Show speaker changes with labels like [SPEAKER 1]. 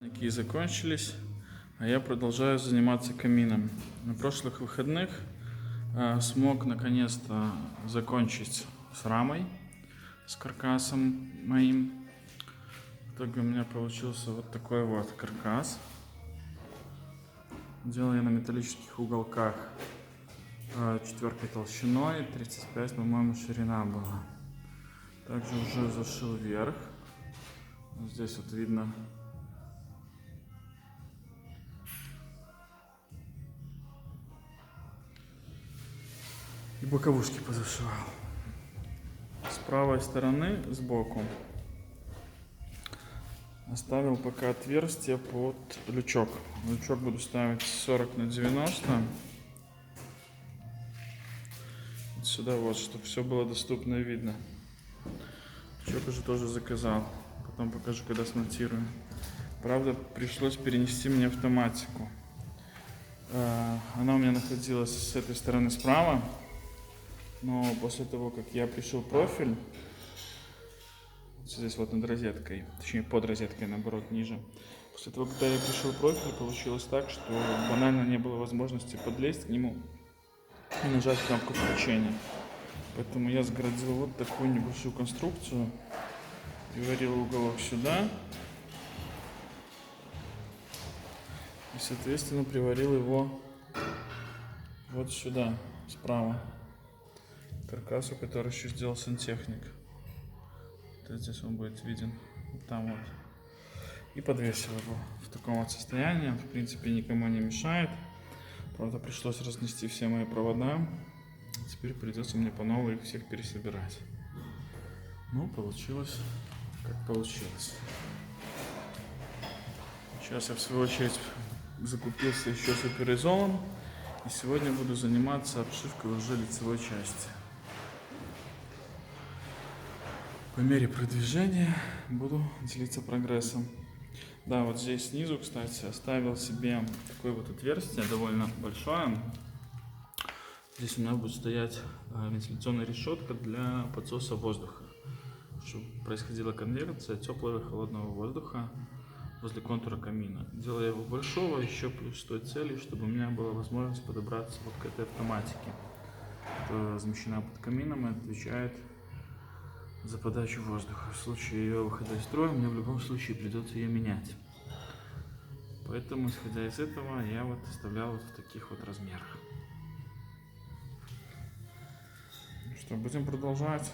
[SPEAKER 1] Такие закончились, а я продолжаю заниматься камином. На прошлых выходных смог наконец-то закончить с рамой, с каркасом моим. В итоге у меня получился вот такой вот каркас. Делал я на металлических уголках 4 толщиной, 35, по-моему, ширина была. Также уже зашил вверх. Здесь вот видно и боковушки позашивал. С правой стороны, сбоку, оставил пока отверстие под лючок. Лючок буду ставить 40×90. Вот сюда вот, чтобы все было доступно и видно. Лючок уже тоже заказал. Потом покажу, когда смонтирую. Правда, пришлось перенести мне автоматику. Она у меня находилась с этой стороны справа. Но после того, как я пришил профиль, здесь вот над розеткой, точнее под розеткой, наоборот, ниже. После того, когда я пришил профиль, получилось так, что банально не было возможности подлезть к нему и нажать кнопку включения. Поэтому я сградил вот такую небольшую конструкцию, приварил уголок сюда и, соответственно, приварил его вот сюда, справа, к каркасу, который еще сделал сантехник. Вот здесь он будет виден, вот там вот. И подвесил его в таком вот состоянии. Он, в принципе, никому не мешает. Правда, пришлось разнести все мои провода. Теперь придется мне по новой их всех пересобирать. Ну, получилось как получилось. Сейчас я, в свою очередь, закупился еще суперизолом. И сегодня буду заниматься обшивкой уже лицевой части. По мере продвижения буду делиться прогрессом. Да, вот здесь снизу, кстати, оставил себе такое вот отверстие, довольно большое. Здесь у меня будет стоять вентиляционная решетка для подсоса воздуха, чтобы происходила конверсия теплого и холодного воздуха возле контура камина. Делаю его большого еще плюс с той целью, чтобы у меня была возможность подобраться вот к этой автоматике, которая размещена под камином и отвечает за подачу воздуха. В случае ее выхода из строя мне в любом случае придется ее менять. Поэтому, исходя из этого, я вот оставлял вот в таких вот размерах. Ну что, будем продолжать.